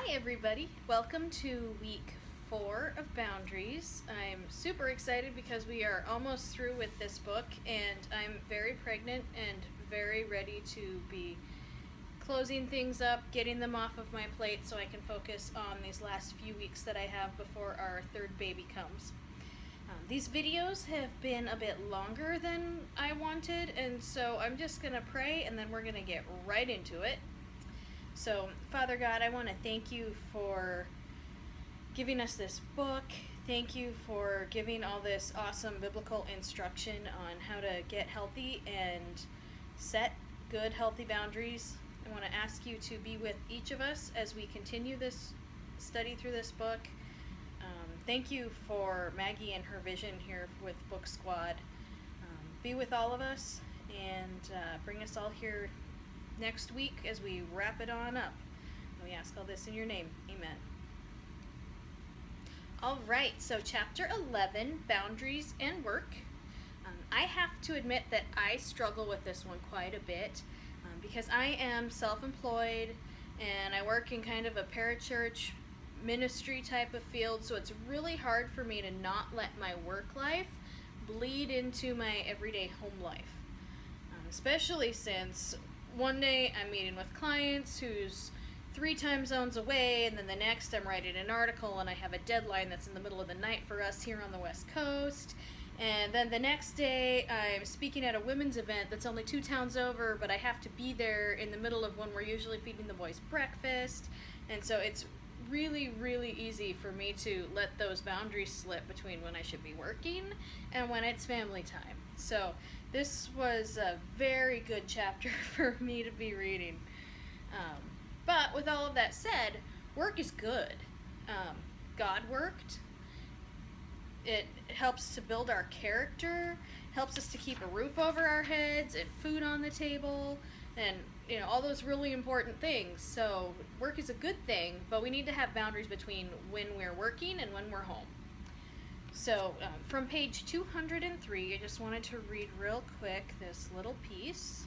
Hi everybody, welcome to week 4 of Boundaries. I'm super excited because we are almost through with this book and I'm very pregnant and very ready to be closing things up, getting them off of my plate so I can focus on these last few weeks that I have before our third baby comes. These videos have been a bit longer than I wanted, and so I'm just going to pray and then we're going to get right into it. So, Father God, I want to thank you for giving us this book. Thank you for giving all this awesome biblical instruction on how to get healthy and set good, healthy boundaries. I want to ask you to be with each of us as we continue this study through this book. Thank you for Maggie and her vision here with Book Squad. Be with all of us and bring us all here next week as we wrap it on up. And we ask all this in your name. Amen. All right, so chapter 11, Boundaries and Work. I have to admit that I struggle with this one quite a bit because I am self-employed and I work in kind of a parachurch ministry type of field, so it's really hard for me to not let my work life bleed into my everyday home life, especially since one day I'm meeting with clients who's 3 time zones away, and then the next I'm writing an article and I have a deadline that's in the middle of the night for us here on the West Coast. And then the next day I'm speaking at a women's event that's only 2 towns over, but I have to be there in the middle of when we're usually feeding the boys breakfast. And so it's really easy for me to let those boundaries slip between when I should be working and when it's family time. So this was a very good chapter for me to be reading. But with all of that said, work is good. God worked. It helps to build our character, helps us to keep a roof over our heads and food on the table, and all those really important things. So work is a good thing, but we need to have boundaries between when we're working and when we're home. So from page 203, I just wanted to read real quick this little piece.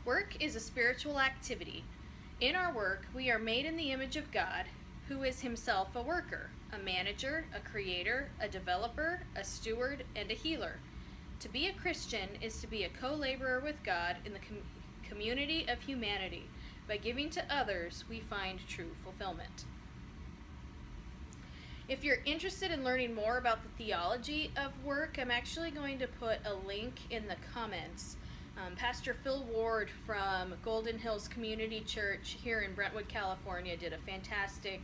Work is a spiritual activity. In our work, we are made in the image of God, who is himself a worker, a manager, a creator, a developer, a steward, and a healer. To be a Christian is to be a co-laborer with God in the community of humanity. By giving to others, we find true fulfillment. If you're interested in learning more about the theology of work, I'm actually going to put a link in the comments. Pastor Phil Ward from Golden Hills Community Church here in Brentwood, California did a fantastic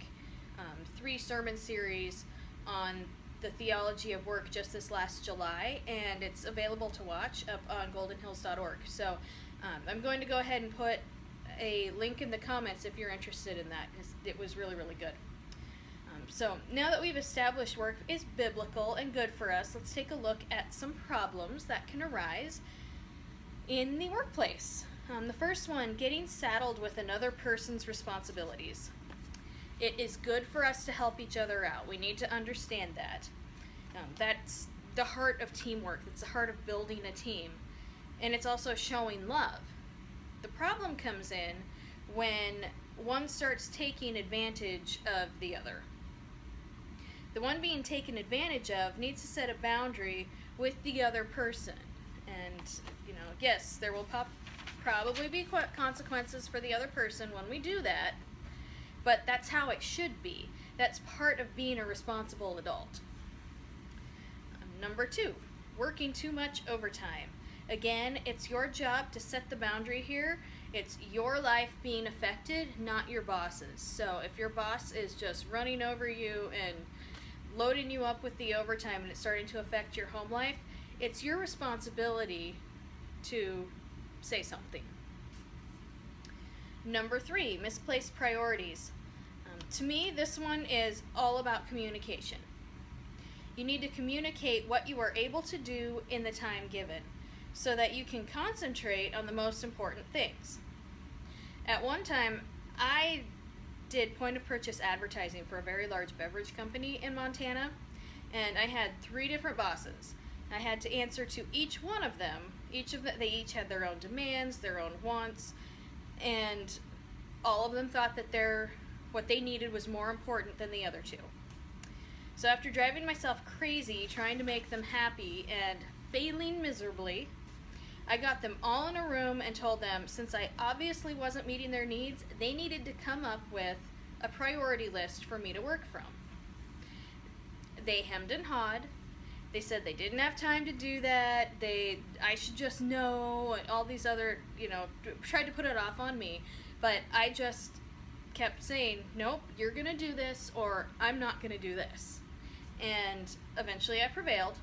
3 sermon series on the theology of work just this last July, and it's available to watch up on goldenhills.org. So I'm going to go ahead and put a link in the comments if you're interested in that, because it was really good. So now that we've established work is biblical and good for us, let's take a look at some problems that can arise in the workplace. The first one, getting saddled with another person's responsibilities. It is good for us to help each other out. We need to understand that. That's the heart of teamwork. It's the heart of building a team. And it's also showing love. The problem comes in when one starts taking advantage of the other. The one being taken advantage of needs to set a boundary with the other person. And, yes, there will probably be consequences for the other person when we do that, but that's how it should be. That's part of being a responsible adult. Number 2, working too much overtime. Again, it's your job to set the boundary here. It's your life being affected, not your boss's. So if your boss is just running over you and loading you up with the overtime and it's starting to affect your home life, it's your responsibility to say something. Number 3, misplaced priorities. To me, this one is all about communication. You need to communicate what you are able to do in the time given so that you can concentrate on the most important things. At one time, I did point-of-purchase advertising for a very large beverage company in Montana, and I had 3 different bosses. I had to answer to each one of them. They each had their own demands, their own wants, and all of them thought that what they needed was more important than the other two. So after driving myself crazy trying to make them happy and failing miserably, I got them all in a room and told them, since I obviously wasn't meeting their needs, they needed to come up with a priority list for me to work from. They hemmed and hawed. They said they didn't have time to do that. I should just know, and all these other, tried to put it off on me. But I just kept saying, nope, you're going to do this, or I'm not going to do this. And eventually I prevailed.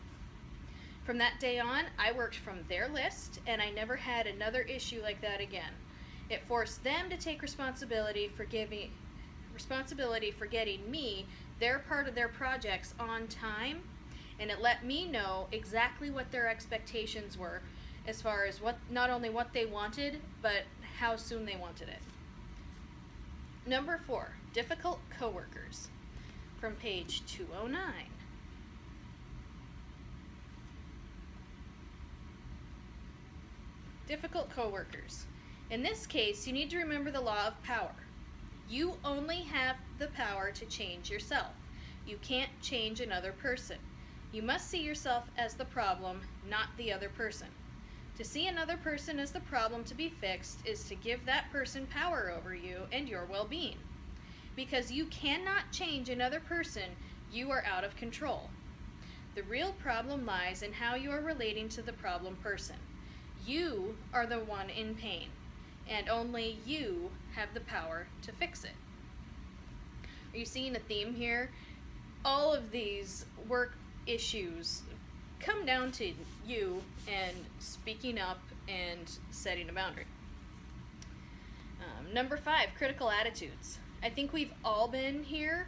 From that day on, I worked from their list, and I never had another issue like that again. It forced them to take responsibility for getting me their part of their projects on time, and it let me know exactly what their expectations were as far as not only what they wanted, but how soon they wanted it. Number 4, difficult coworkers, from page 209. Difficult coworkers. In this case, you need to remember the law of power. You only have the power to change yourself. You can't change another person. You must see yourself as the problem, not the other person. To see another person as the problem to be fixed is to give that person power over you and your well-being. Because you cannot change another person, you are out of control. The real problem lies in how you are relating to the problem person. You are the one in pain, and only you have the power to fix it. Are you seeing a theme here? All of these work issues come down to you and speaking up and setting a boundary. Number 5, critical attitudes. I think we've all been here.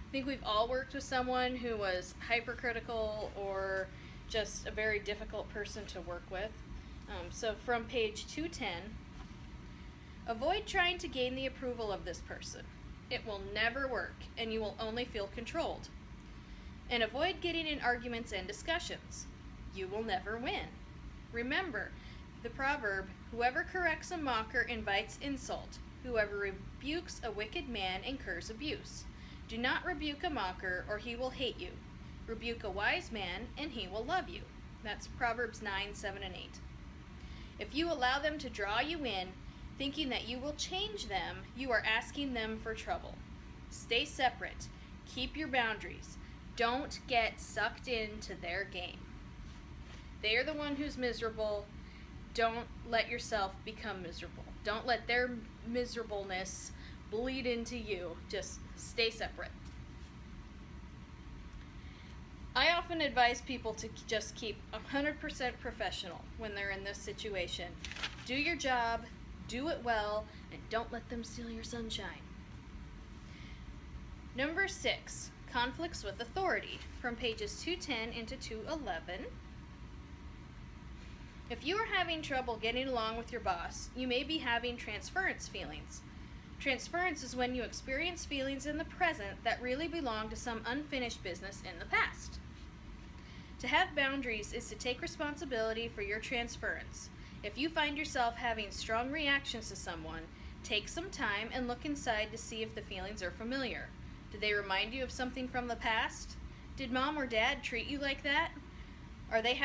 I think we've all worked with someone who was hypercritical or just a very difficult person to work with. So from page 210, avoid trying to gain the approval of this person. It will never work, and you will only feel controlled. And avoid getting in arguments and discussions. You will never win. Remember the proverb, whoever corrects a mocker invites insult. Whoever rebukes a wicked man incurs abuse. Do not rebuke a mocker, or he will hate you. Rebuke a wise man, and he will love you. That's Proverbs 9, 7, and 8. If you allow them to draw you in, thinking that you will change them, you are asking them for trouble. Stay separate. Keep your boundaries. Don't get sucked into their game. They are the one who's miserable. Don't let yourself become miserable. Don't let their miserableness bleed into you. Just stay separate. I often advise people to just keep 100% professional when they're in this situation. Do your job, do it well, and don't let them steal your sunshine. Number 6, conflicts with authority, from pages 210 into 211. If you are having trouble getting along with your boss, you may be having transference feelings. Transference is when you experience feelings in the present that really belong to some unfinished business in the past. To have boundaries is to take responsibility for your transference. If you find yourself having strong reactions to someone, take some time and look inside to see if the feelings are familiar. Do they remind you of something from the past? Did mom or dad treat you like that? Do they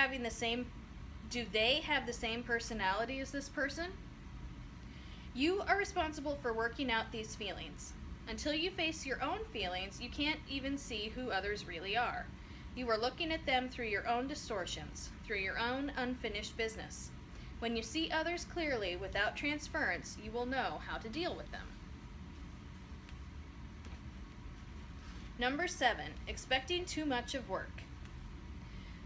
have the same personality as this person? You are responsible for working out these feelings. Until you face your own feelings, you can't even see who others really are. You are looking at them through your own distortions, through your own unfinished business. When you see others clearly without transference, you will know how to deal with them. Number 7, expecting too much of work.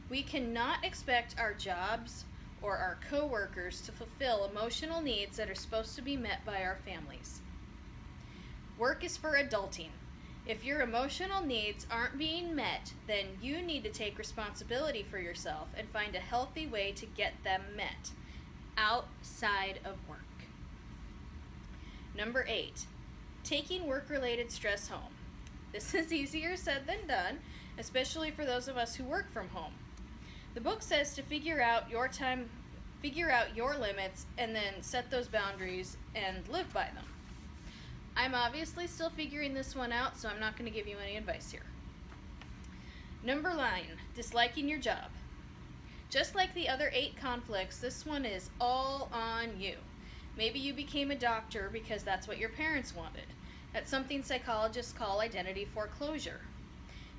We cannot expect our jobs or our co-workers to fulfill emotional needs that are supposed to be met by our families. Work is for adulting. If your emotional needs aren't being met, then you need to take responsibility for yourself and find a healthy way to get them met outside of work. Number 8, taking work-related stress home. This is easier said than done, especially for those of us who work from home. The book says to figure out your time, figure out your limits, and then set those boundaries and live by them. I'm obviously still figuring this one out, so I'm not going to give you any advice here. Number 9, disliking your job. Just like the other 8 conflicts, this one is all on you. Maybe you became a doctor because that's what your parents wanted. That's something psychologists call identity foreclosure.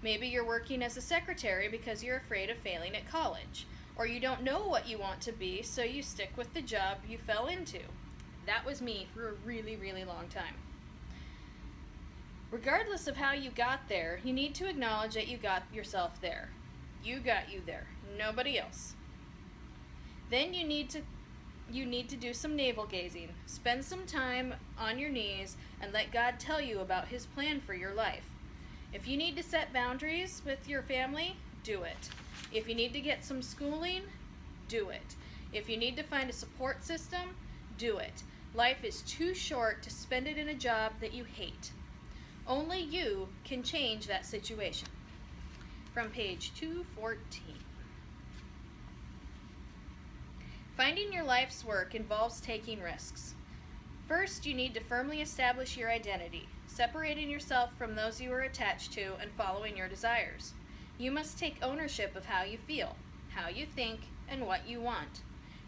Maybe you're working as a secretary because you're afraid of failing at college. Or you don't know what you want to be, so you stick with the job you fell into. That was me for a really, really long time. Regardless of how you got there, you need to acknowledge that you got yourself there. You got you there, nobody else. Then you need to do some navel gazing. Spend some time on your knees and let God tell you about His plan for your life. If you need to set boundaries with your family, do it. If you need to get some schooling, do it. If you need to find a support system, do it. Life is too short to spend it in a job that you hate. Only you can change that situation. From page 214. Finding your life's work involves taking risks. First, you need to firmly establish your identity, separating yourself from those you are attached to and following your desires. You must take ownership of how you feel, how you think, and what you want.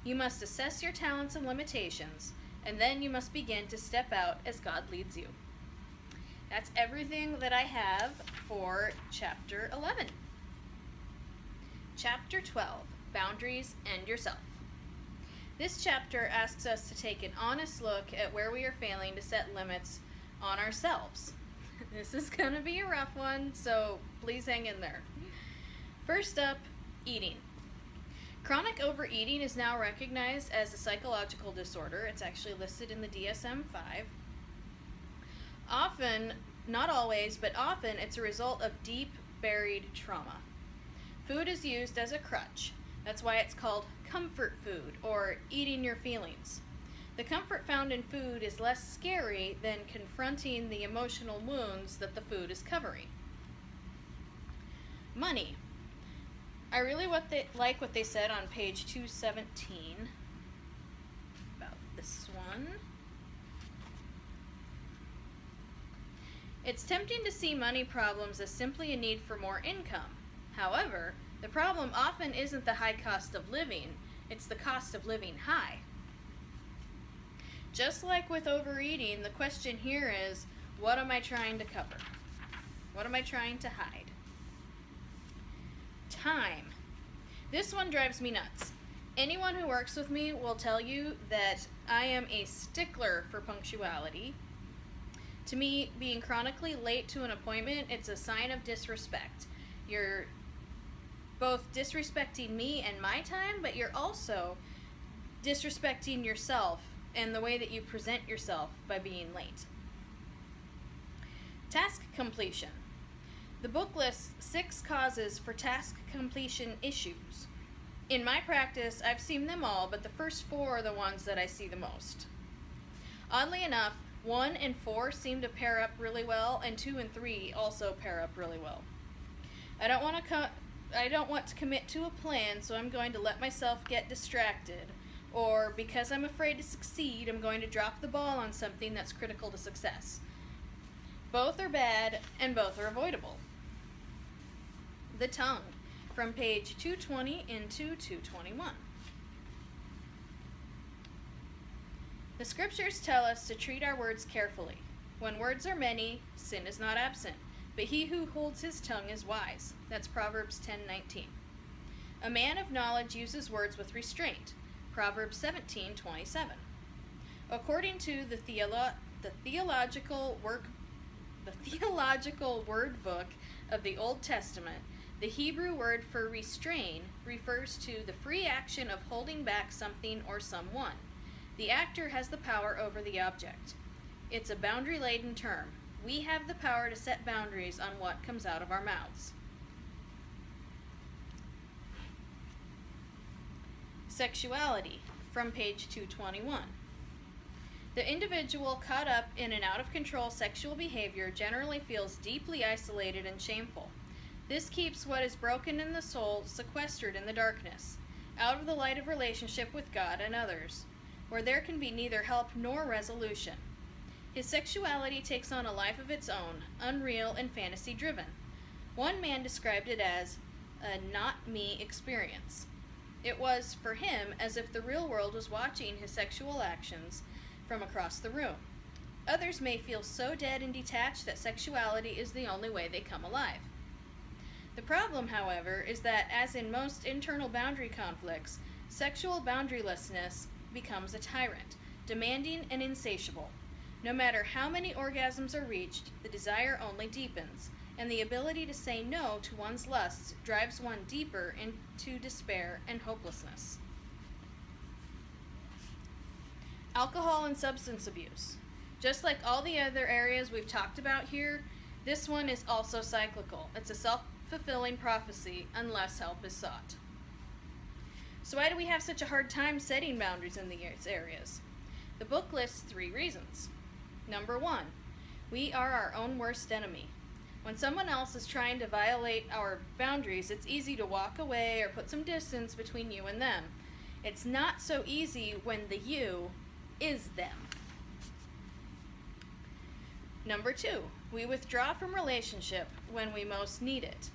You must assess your talents and limitations, and then you must begin to step out as God leads you. That's everything that I have for Chapter 11. Chapter 12, Boundaries and Yourself. This chapter asks us to take an honest look at where we are failing to set limits on ourselves. This is going to be a rough one, so please hang in there. First up, eating. Chronic overeating is now recognized as a psychological disorder. It's actually listed in the DSM-5. Often, not always, but often it's a result of deep buried trauma. Food is used as a crutch. That's why it's called comfort food or eating your feelings. The comfort found in food is less scary than confronting the emotional wounds that the food is covering. Money. I really like what they said on page 217 about this one. It's tempting to see money problems as simply a need for more income. However, the problem often isn't the high cost of living, it's the cost of living high. Just like with overeating, the question here is, what am I trying to cover? What am I trying to hide? Time. This one drives me nuts. Anyone who works with me will tell you that I am a stickler for punctuality. To me, being chronically late to an appointment, it's a sign of disrespect. You're both disrespecting me and my time, but you're also disrespecting yourself and the way that you present yourself by being late. Task completion. The book lists 6 causes for task completion issues. In my practice, I've seen them all, but the first 4 are the ones that I see the most. Oddly enough, 1 and 4 seem to pair up really well, and 2 and 3 also pair up really well. I don't want to commit to a plan, so I'm going to let myself get distracted. Or because I'm afraid to succeed, I'm going to drop the ball on something that's critical to success. Both are bad, and both are avoidable. The tongue, from page 220 into 221. The scriptures tell us to treat our words carefully. When words are many, sin is not absent, but he who holds his tongue is wise. That's Proverbs 10:19. A man of knowledge uses words with restraint. Proverbs 17:27. According to the theological word book of the Old Testament, the Hebrew word for restrain refers to the free action of holding back something or someone. The actor has the power over the object. It's a boundary-laden term. We have the power to set boundaries on what comes out of our mouths. Sexuality, from page 221. The individual caught up in an out-of-control sexual behavior generally feels deeply isolated and shameful. This keeps what is broken in the soul sequestered in the darkness, out of the light of relationship with God and others, where there can be neither help nor resolution. His sexuality takes on a life of its own, unreal and fantasy-driven. One man described it as a not-me experience. It was, for him, as if the real world was watching his sexual actions from across the room. Others may feel so dead and detached that sexuality is the only way they come alive. The problem, however, is that, as in most internal boundary conflicts, sexual boundarylessness becomes a tyrant, demanding and insatiable. No matter how many orgasms are reached, the desire only deepens, and the ability to say no to one's lusts drives one deeper into despair and hopelessness. Alcohol and substance abuse. Just like all the other areas we've talked about here, this one is also cyclical. It's a self-fulfilling prophecy unless help is sought. So why do we have such a hard time setting boundaries in these areas? The book lists 3 reasons. Number 1, we are our own worst enemy. When someone else is trying to violate our boundaries, it's easy to walk away or put some distance between you and them. It's not so easy when the you is them. Number 2, we withdraw from relationship when we most need it.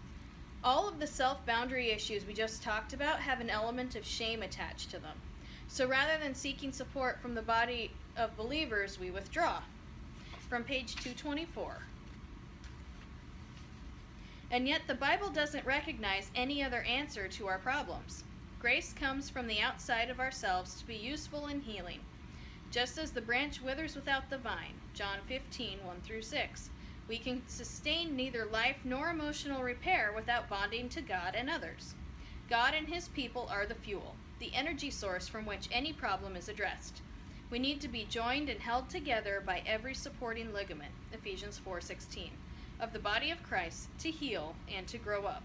All of the self-boundary issues we just talked about have an element of shame attached to them. So rather than seeking support from the body of believers, we withdraw. From page 224. And yet the Bible doesn't recognize any other answer to our problems. Grace comes from the outside of ourselves to be useful in healing. Just as the branch withers without the vine, John 15, 1-6. We can sustain neither life nor emotional repair without bonding to God and others. God and his people are the fuel, the energy source from which any problem is addressed. We need to be joined and held together by every supporting ligament, Ephesians 4:16, of the body of Christ to heal and to grow up.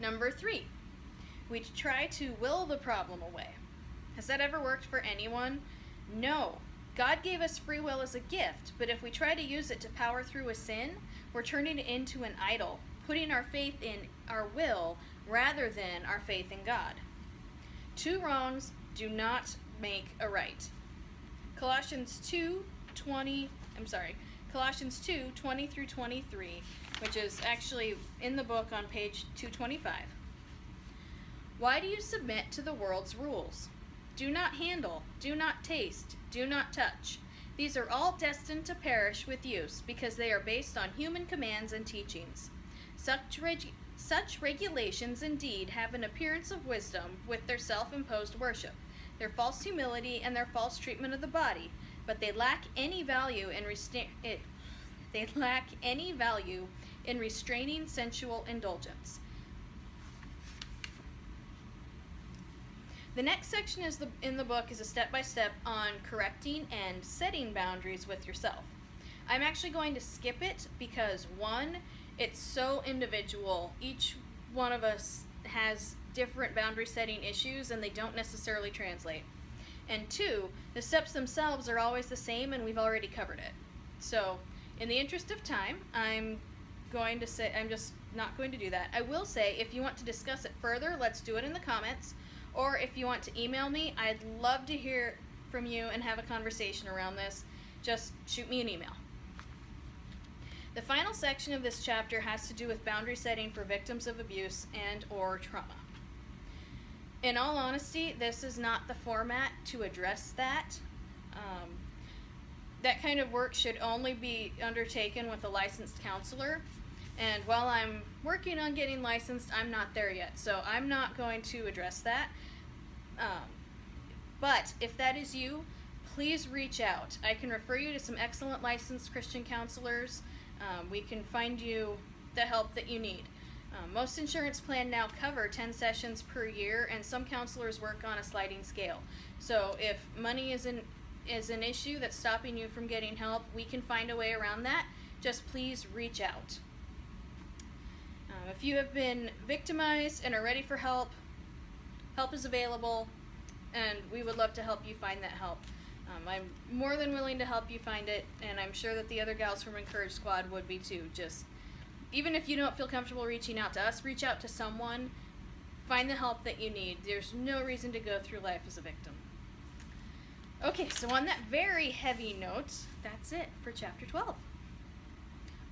Number 3, we try to will the problem away. Has that ever worked for anyone? No. God gave us free will as a gift, but if we try to use it to power through a sin, we're turning it into an idol, putting our faith in our will rather than our faith in God. 2 wrongs do not make a right. Colossians 2:20-23, which is actually in the book on page 225. Why do you submit to the world's rules? Do not handle, do not taste, do not touch. These are all destined to perish with use because they are based on human commands and teachings. Such regulations indeed have an appearance of wisdom with their self-imposed worship, their false humility, and their false treatment of the body, but they lack any value in restraining sensual indulgence. The next section in the book is a step-by-step on correcting and setting boundaries with yourself. I'm actually going to skip it because 1, it's so individual. Each one of us has different boundary setting issues and they don't necessarily translate. And 2, the steps themselves are always the same and we've already covered it. So in the interest of time, I'm just not going to do that. I will say if you want to discuss it further, let's do it in the comments. Or if you want to email me, I'd love to hear from you and have a conversation around this. Just shoot me an email. The final section of this chapter has to do with boundary setting for victims of abuse and or trauma. In all honesty, this is not the format to address that. That kind of work should only be undertaken with a licensed counselor. And while I'm working on getting licensed, I'm not there yet, so I'm not going to address that. But if that is you, please reach out. I can refer you to some excellent licensed Christian counselors. We can find you the help that you need. Most insurance plans now cover 10 sessions per year, and some counselors work on a sliding scale. So if money is an issue that's stopping you from getting help, we can find a way around that. Just please reach out. If you have been victimized and are ready for help, help is available, and we would love to help you find that help. I'm more than willing to help you find it, and I'm sure that the other gals from Encourage Squad would be too. Just, even if you don't feel comfortable reaching out to us, reach out to someone, find the help that you need. There's no reason to go through life as a victim. Okay, so on that very heavy note, that's it for chapter 12.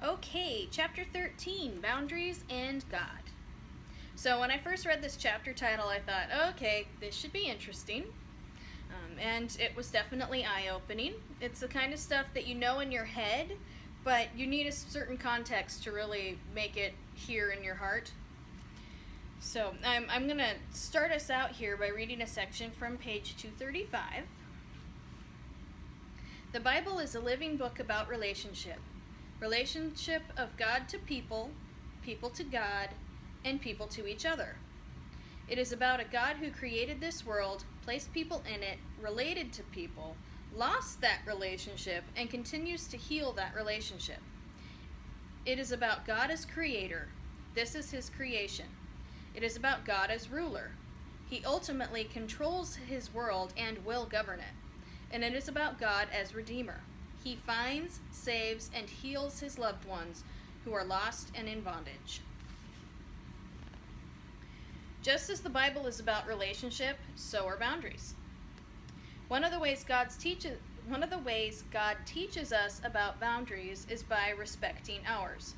Okay, chapter 13, Boundaries and God. So when I first read this chapter title, I thought, okay, this should be interesting. And it was definitely eye-opening. It's the kind of stuff that you know in your head, but you need a certain context to really make it here in your heart. So I'm going to start us out here by reading a section from page 235. The Bible is a living book about relationship. Relationship of God to people, people to God, and people to each other. It is about a God who created this world, placed people in it, related to people, lost that relationship, and continues to heal that relationship. It is about God as creator. This is his creation. It is about God as ruler. He ultimately controls his world and will govern it. And it is about God as redeemer. He finds, saves, and heals his loved ones who are lost and in bondage. Just as the Bible is about relationship, so are boundaries. One of the ways God teaches us about boundaries is by respecting ours.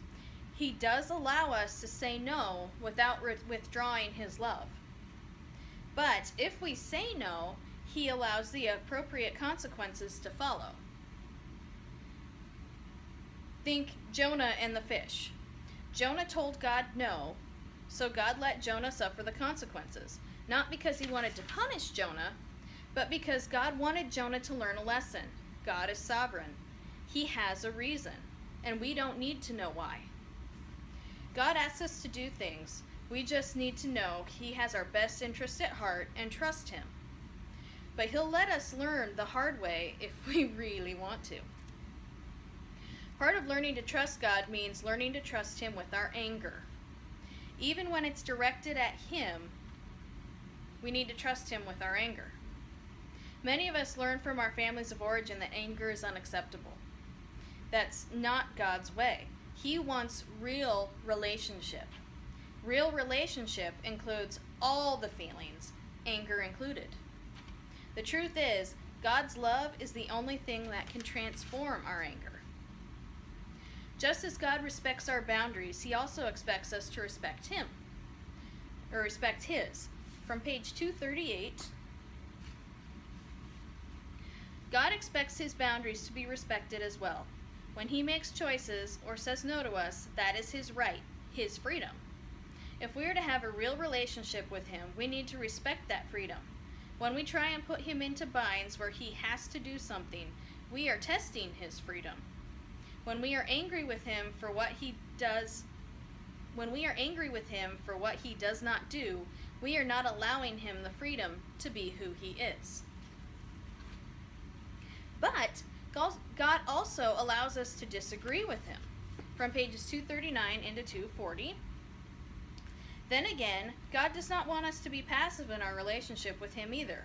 He does allow us to say no without withdrawing his love. But if we say no, he allows the appropriate consequences to follow. Think Jonah and the fish. Jonah told God no, so God let Jonah suffer the consequences, not because he wanted to punish Jonah, but because God wanted Jonah to learn a lesson. God is sovereign. He has a reason, and we don't need to know why. God asks us to do things. We just need to know he has our best interest at heart and trust him. But he'll let us learn the hard way if we really want to. Part of learning to trust God means learning to trust him with our anger. Even when it's directed at him, we need to trust him with our anger. Many of us learn from our families of origin that anger is unacceptable. That's not God's way. He wants real relationship. Real relationship includes all the feelings, anger included. The truth is, God's love is the only thing that can transform our anger. Just as God respects our boundaries, he also expects us to respect him, or respect his. From page 238, God expects his boundaries to be respected as well. When he makes choices or says no to us, that is his right, his freedom. If we are to have a real relationship with him, we need to respect that freedom. When we try and put him into binds where he has to do something, we are testing his freedom. When we are angry with him for what he does not do, we are not allowing him the freedom to be who he is. But God also allows us to disagree with him. From pages 239 into 240. Then again, God does not want us to be passive in our relationship with him either.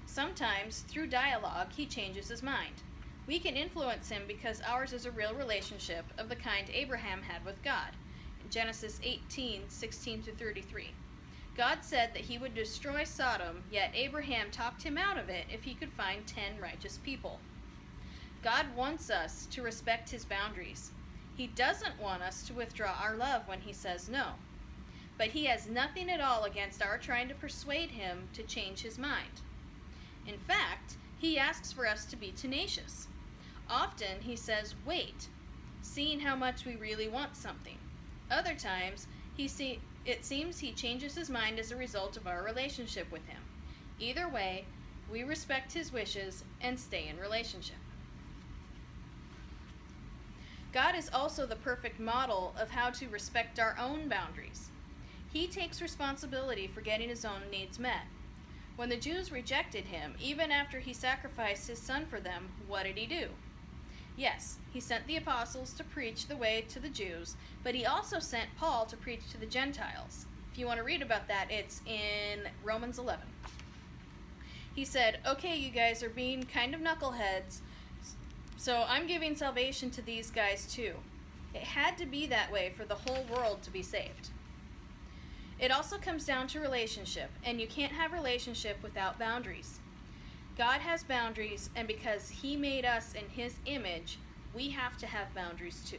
Sometimes, through dialogue, he changes his mind. We can influence him because ours is a real relationship of the kind Abraham had with God. In Genesis 18:16-33. God said that he would destroy Sodom, yet Abraham talked him out of it if he could find 10 righteous people. God wants us to respect his boundaries. He doesn't want us to withdraw our love when he says no. But he has nothing at all against our trying to persuade him to change his mind. In fact, he asks for us to be tenacious. Often he says, wait, seeing how much we really want something. Other times, it seems he changes his mind as a result of our relationship with him. Either way, we respect his wishes and stay in relationship. God is also the perfect model of how to respect our own boundaries. He takes responsibility for getting his own needs met. When the Jews rejected him, even after he sacrificed his son for them, what did he do? Yes, he sent the apostles to preach the way to the Jews, but he also sent Paul to preach to the Gentiles. If you want to read about that, it's in Romans 11. He said, okay, you guys are being kind of knuckleheads, so I'm giving salvation to these guys too. It had to be that way for the whole world to be saved. It also comes down to relationship, and you can't have relationship without boundaries. God has boundaries, and because He made us in His image, we have to have boundaries too.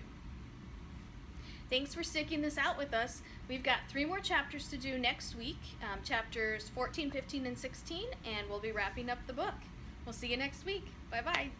Thanks for sticking this out with us. We've got 3 more chapters to do next week, chapters 14, 15, and 16, and we'll be wrapping up the book. We'll see you next week. Bye-bye.